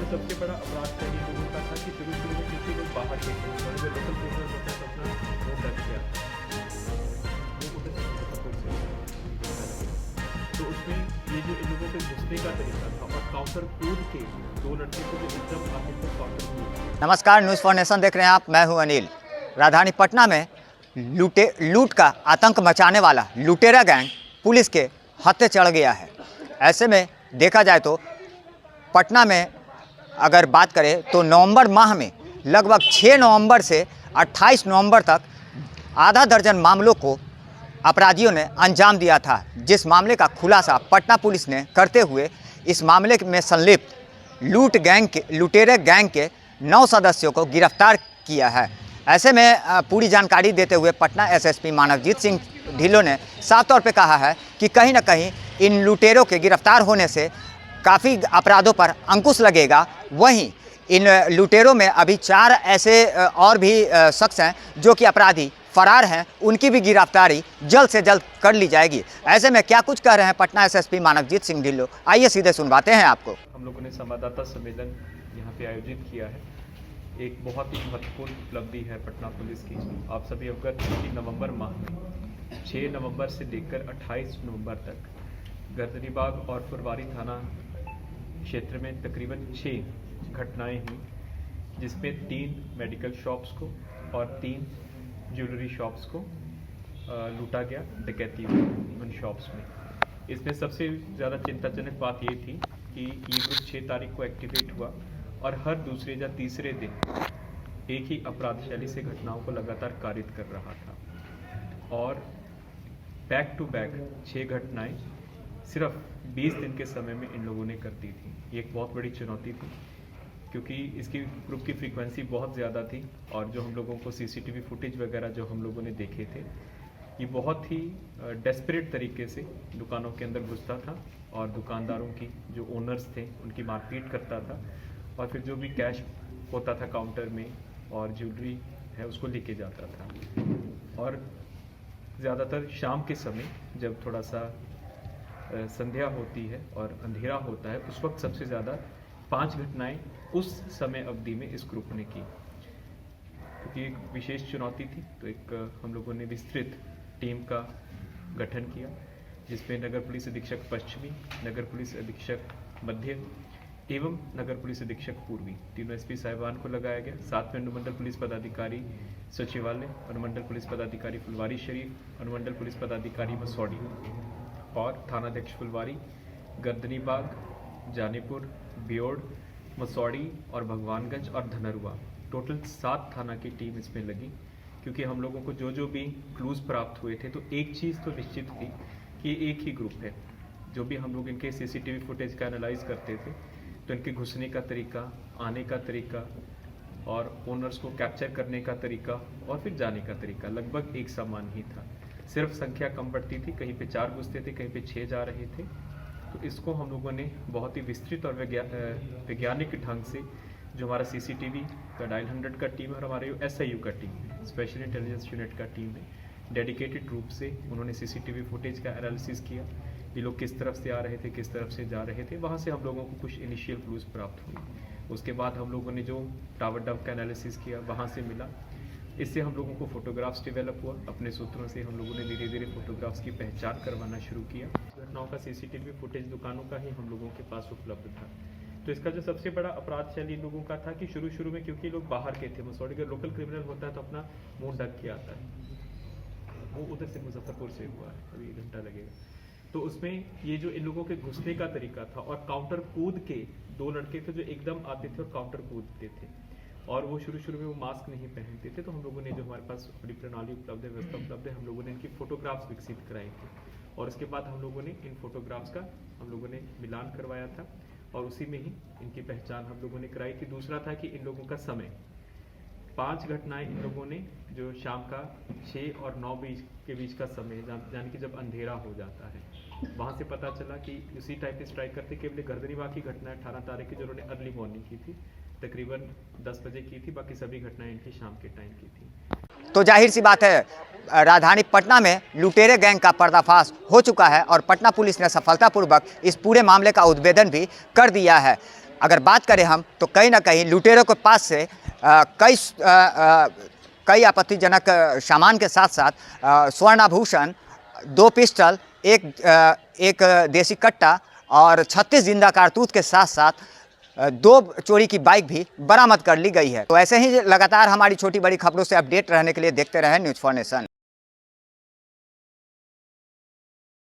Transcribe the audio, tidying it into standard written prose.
सबसे बड़ा अपराध शैली लोगों का था कि शुरू में क्योंकि लोग बाहर के थे और जो लोकल क्रिमिनल होता है तो अपना वो डर गया वो उधर से सपोर्ट से तो उसमें ये जो इन लोगों के घुसने का तरीका था और काउंटर कूद के दो लड़के को जो एकदम आगे तक काउंटर कूद। नमस्कार, न्यूज़ फॉर नेशन देख रहे हैं आप। मैं हूं अनिल। राजधानी पटना में लूट का आतंक मचाने वाला लुटेरा गैंग पुलिस के हत्थे चढ़ गया है। ऐसे में देखा जाए तो पटना में अगर बात करें तो नवंबर माह में लगभग 6 नवंबर से 28 नवंबर तक आधा दर्जन मामलों को अपराधियों ने अंजाम दिया था, जिस मामले का खुलासा पटना पुलिस ने करते हुए इस मामले में संलिप्त लुटेरे गैंग के 9 सदस्यों को गिरफ्तार किया है। ऐसे में पूरी जानकारी देते हुए पटना एसएसपी मानवजीत सिंह ढिल्लों ने साफ तौर पे कहा है कि कहीं ना कहीं इन लुटेरों के गिरफ्तार होने से काफ़ी अपराधों पर अंकुश लगेगा। वहीं इन लुटेरों में अभी 4 ऐसे और भी शख्स हैं जो कि अपराधी फरार हैं, उनकी भी गिरफ्तारी जल्द से जल्द कर ली जाएगी। ऐसे में क्या कुछ कह रहे हैं पटना एसएसपी मानवजीत सिंह ढिल्लों, आइए सीधे सुनवाते हैं आपको। हम लोगों ने संवाददाता सम्मेलन यहाँ पे आयोजित किया है। एक बहुत ही महत्वपूर्ण उपलब्धि है पटना पुलिस की। आप सभी अवगत हैं कि नवंबर माह में 6 नवंबर से लेकर 28 नवंबर तक गर्दनीबाग और फुलवारी थाना क्षेत्र में तकरीबन 6 घटनाएं हुई, जिसमें 3 मेडिकल शॉप्स को और 3 ज्वेलरी शॉप्स को लूटा गया, डकैती हुई उन शॉप्स में। इसमें सबसे ज़्यादा चिंताजनक बात ये थी कि ये ग्रुप 6 तारीख को एक्टिवेट हुआ और हर दूसरे या तीसरे दिन एक ही अपराध शैली से घटनाओं को लगातार कारित कर रहा था और बैक टू बैक 6 घटनाएं सिर्फ 20 दिन के समय में इन लोगों ने कर दी थी। ये एक बहुत बड़ी चुनौती थी क्योंकि इसकी ग्रुप की फ्रीक्वेंसी बहुत ज़्यादा थी और जो हम लोगों को सीसीटीवी फुटेज वगैरह जो हम लोगों ने देखे थे, ये बहुत ही डेस्परेट तरीके से दुकानों के अंदर घुसता था और दुकानदारों की जो ओनर्स थे उनकी मारपीट करता था और फिर जो भी कैश होता था काउंटर में और ज्वेलरी है उसको लेके जाता था। और ज़्यादातर शाम के समय जब थोड़ा सा संध्या होती है और अंधेरा होता है, उस वक्त सबसे ज़्यादा 5 घटनाएं उस समय अवधि में इस ग्रुप ने की। क्योंकि एक विशेष चुनौती थी तो एक हम लोगों ने विस्तृत टीम का गठन किया, जिसमें नगर पुलिस अधीक्षक पश्चिमी, नगर पुलिस अधीक्षक मध्य एवं नगर पुलिस अधीक्षक पूर्वी, तीनों एसपी साहिबान को लगाया गया। साथ में अनुमंडल पुलिस पदाधिकारी सचिवालय, अनुमंडल पुलिस पदाधिकारी फुलवारी शरीफ, अनुमंडल पुलिस पदाधिकारी मसौड़ी और थानाध्यक्ष फुलवारी, गर्दनीबाग, जानीपुर, बियोड़, मसौड़ी और भगवानगंज और धनरुआ, टोटल 7 थाना की टीम इसमें लगी। क्योंकि हम लोगों को जो भी क्लूज प्राप्त हुए थे तो एक चीज़ तो निश्चित थी कि एक ही ग्रुप है। जो भी हम लोग इनके सीसीटीवी फुटेज का एनालाइज करते थे तो इनके घुसने का तरीका, आने का तरीका और ओनर्स को कैप्चर करने का तरीका और फिर जाने का तरीका लगभग एक समान ही था। सिर्फ संख्या कम बढ़ती थी, कहीं पे 4 घुसते थे, कहीं पे 6 जा रहे थे। तो इसको हम लोगों ने बहुत ही विस्तृत और वैज्ञानिक ढंग से, जो हमारा सीसीटीवी का डायल 100 का टीम है और हमारे SIU का टीम है, स्पेशल इंटेलिजेंस यूनिट का टीम है, डेडिकेटेड रूप से उन्होंने सीसीटीवी फुटेज का एनालिसिस किया। ये लोग किस तरफ से आ रहे थे, किस तरफ से जा रहे थे, वहाँ से हम लोगों को कुछ इनिशियल क्लूज प्राप्त हुई। उसके बाद हम लोगों ने जो टावर डंप का एनालिसिस किया वहाँ से मिला। इससे हम लोगों को फोटोग्राफ्स डेवलप हुआ। अपने सूत्रों से हम लोगों ने धीरे धीरे फोटोग्राफ्स की पहचान करवाना शुरू किया। घटनाओं का सीसीटीवी फुटेज दुकानों का ही हम लोगों के पास उपलब्ध था। तो इसका जो सबसे बड़ा अपराध शैली इन लोगों का था कि शुरू में क्योंकि लोग बाहर के थे, मसौड़ी का लोकल क्रिमिनल होता है तो अपना मुंह ढक के आता है, वो उधर से मुजफ्फरपुर से हुआ है, अभी 1 घंटा लगेगा। तो उसमें ये जो इन लोगों के घुसने का तरीका था और काउंटर कूद के 2 लड़के थे जो एकदम आते थे और काउंटर कूदते थे और वो शुरू में वो मास्क नहीं पहनते थे। तो हम लोगों ने, जो हमारे पास बड़ी प्रणाली उपलब्ध है, व्यवस्था उपलब्ध है, हम लोगों ने इनकी फोटोग्राफ्स विकसित कराई थी और उसके बाद हम लोगों ने इन फोटोग्राफ्स का हम लोगों ने मिलान करवाया था और उसी में ही इनकी पहचान हम लोगों ने कराई थी। दूसरा था कि इन लोगों का समय, 5 घटनाएं इन लोगों ने जो शाम का 6 और 9 के बीच का समय, यानी कि जब अंधेरा हो जाता है, वहाँ से पता चला कि उसी टाइप की स्ट्राइक करते। केवल गर्दनीबाग की घटना 18 तारीख की जो उन्होंने अर्ली मॉर्निंग की थी, तकरीबन 10 बजे की थी, बाकी सभी घटनाएं इनकी शाम के टाइम की थी। तो जाहिर सी बात है, राजधानी पटना में लुटेरे गैंग का पर्दाफाश हो चुका है और पटना पुलिस ने सफलतापूर्वक इस पूरे मामले का उद्भेदन भी कर दिया है। अगर बात करें हम तो कहीं ना कहीं लुटेरों के पास से कई आपत्तिजनक सामान के साथ साथ स्वर्ण आभूषण, 2 पिस्टल, एक देसी कट्टा और 36 जिंदा कारतूस के साथ साथ 2 चोरी की बाइक भी बरामद कर ली गई है। तो ऐसे ही लगातार हमारी छोटी बड़ी खबरों से अपडेट रहने के लिए देखते रहें न्यूज़ फॉर नेशन।